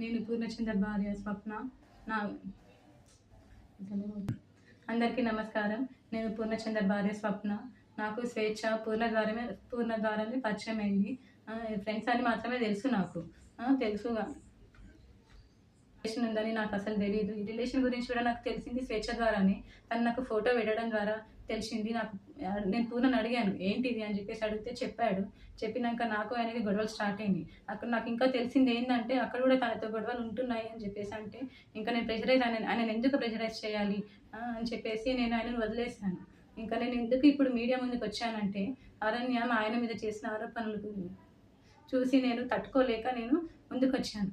నేను పూర్ణచంద్ర భార్య స్వప్న. నా అందరికీ నమస్కారం. నేను పూర్ణచంద్ర భార్య స్వప్న. నాకు స్వేచ్ఛ పూర్ణ ద్వారమే పరిచయం అయింది. ఫ్రెండ్స్ అని మాత్రమే తెలుసు. నాకు తెలుసు రిలేషన్ ఉందని నాకు అసలు తెలియదు. ఈ రిలేషన్ గురించి కూడా నాకు తెలిసింది స్వేచ్ఛ ద్వారానే. తను నాకు ఫోటో పెట్టడం ద్వారా తెలిసింది. నేను పూర్ణని అడిగాను ఏంటిది అని చెప్పేసి అడిగితే చెప్పాడు. చెప్పినాక నాకు ఆయనకి గొడవలు స్టార్ట్ అయింది. అక్కడ నాకు ఇంకా తెలిసింది ఏంటంటే అక్కడ కూడా తనతో గొడవలు ఉంటున్నాయి అని చెప్పేసి అంటే ఇంకా నేను ఆయన ఎందుకు ప్రెషరైజ్ చేయాలి అని చెప్పేసి నేను ఆయనను వదిలేశాను. ఇంకా నేను ఎందుకు ఇప్పుడు మీడియా ముందుకు వచ్చానంటే అరణ్య మా ఆయన మీద చేసిన ఆరోపణలు చూసి నేను తట్టుకోలేక నేను ముందుకు వచ్చాను.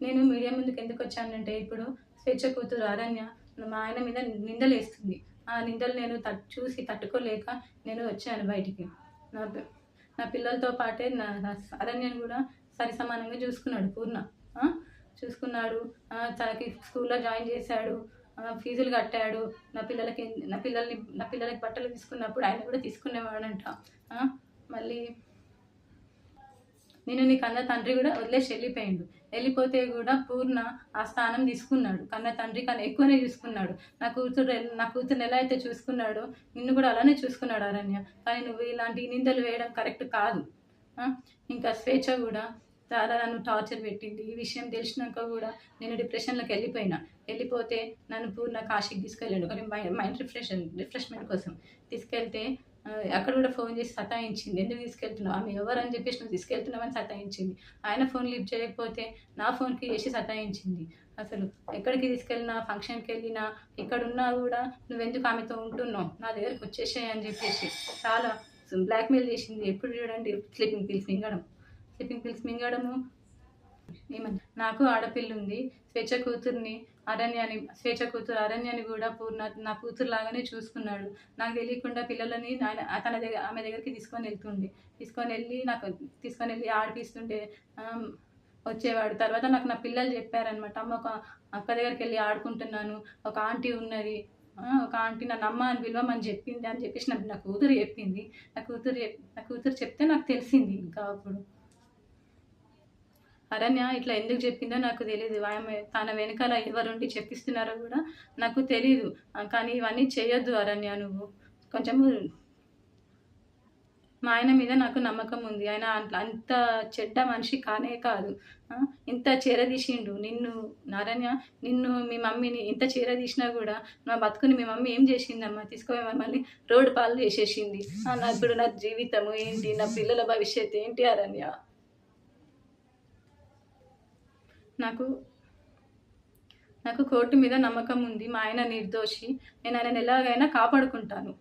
నేను మీడియా ముందుకు ఎందుకు వచ్చానంటే ఇప్పుడు స్వేచ్ఛ కూతురు అరణ్య మా ఆయన మీద నిందలు వేస్తుంది. ఆ నిందలు నేను చూసి తట్టుకోలేక నేను వచ్చాను బయటికి. నా పిల్లలతో పాటే అరణ్యను కూడా సరి సమానంగా చూసుకున్నాడు పూర్ణ. చూసుకున్నాడు. తనకి స్కూల్లో జాయిన్ చేశాడు, ఫీజులు కట్టాడు. నా పిల్లలకి బట్టలు తీసుకున్నప్పుడు ఆయన కూడా తీసుకునేవాడంట. మళ్ళీ నేను నీ కన్న తండ్రి కూడా వదిలేసి వెళ్ళిపోతే కూడా పూర్ణ ఆ స్థానం తీసుకున్నాడు. కన్న తండ్రి కన్నా ఎక్కువనే చూసుకున్నాడు. నా కూతురుని ఎలా అయితే చూసుకున్నాడో నిన్ను కూడా అలానే చూసుకున్నాడు అరణ్య. కానీ నువ్వు ఇలాంటి నిందలు వేయడం కరెక్ట్ కాదు. ఇంకా స్వేచ్ఛ కూడా చాలా నన్ను టార్చర్ పెట్టింది. ఈ విషయం తెలిసినాక కూడా నేను డిప్రెషన్లోకి వెళ్ళిపోతే నన్ను పూర్ణ కాశీకి తీసుకెళ్ళాడు. మైండ్ రిఫ్రెష్మెంట్ కోసం తీసుకెళ్తే అక్కడ కూడా ఫోన్ చేసి సతాయించింది. ఎందుకు తీసుకెళ్తున్నావు, ఆమె ఎవరు అని చెప్పేసి నువ్వు తీసుకెళ్తున్నావని సతాయించింది. ఆయన ఫోన్ లిఫ్ట్ చేయకపోతే నా ఫోన్కి చేసి సతాయించింది. అసలు ఎక్కడికి తీసుకెళ్ళినా, ఫంక్షన్కి వెళ్ళినా, ఎక్కడున్నా కూడా నువ్వెందుకు ఆమెతో ఉంటున్నావు, నా దగ్గరకు వచ్చేసాయి అని చెప్పేసి చాలా బ్లాక్మెయిల్ చేసింది. ఎప్పుడు చూడండి స్లీపింగ్ పిల్స్ మింగడము. నాకు ఆడపిల్ల ఉంది. స్వేచ్ఛ కూతురు అరణ్యాన్ని కూడా నా కూతురు లాగానే చూసుకున్నాడు. నాకు తెలియకుండా పిల్లలని ఆమె దగ్గరికి తీసుకొని వెళ్ళి ఆడిపిస్తుంటే వచ్చేవాడు. తర్వాత నాకు నా పిల్లలు చెప్పారనమాట, అమ్మ ఒక అక్క దగ్గరికి వెళ్ళి ఆడుకుంటున్నాను, ఒక ఆంటీ ఉన్నది, ఒక ఆంటీ నన్ను అమ్మ అని పిలవమని చెప్పింది అని చెప్పేసి నా కూతురు చెప్పింది. నా కూతురు చెప్తే నాకు తెలిసింది. ఇంకా అప్పుడు అరణ్య ఇట్లా ఎందుకు చెప్పిందో నాకు తెలియదు. ఆమె తన వెనకాల ఎవరుండి చెప్పిస్తున్నారో కూడా నాకు తెలీదు. కానీ ఇవన్నీ చేయొద్దు అరణ్య, నువ్వు కొంచెము. మా ఆయన మీద నాకు నమ్మకం ఉంది. ఆయన అంత చెడ్డ మనిషి కానే కాదు. ఇంత చేరదీసిండు అరణ్య. మీ మమ్మీని ఇంత చేరదీసినా కూడా నా బతుకుని మీ మమ్మీ ఏం చేసిందమ్మా, తీసుకొని మమ్మల్ని రోడ్డు పాలు చేసేసింది. ఇప్పుడు నా జీవితము ఏంటి, నా పిల్లల భవిష్యత్తు ఏంటి అరణ్య? నాకు కోర్టు మీద నమ్మకం ఉంది. మా ఆయన నిర్దోషి. నేను ఆయనను ఎలాగైనా కాపాడుకుంటాను.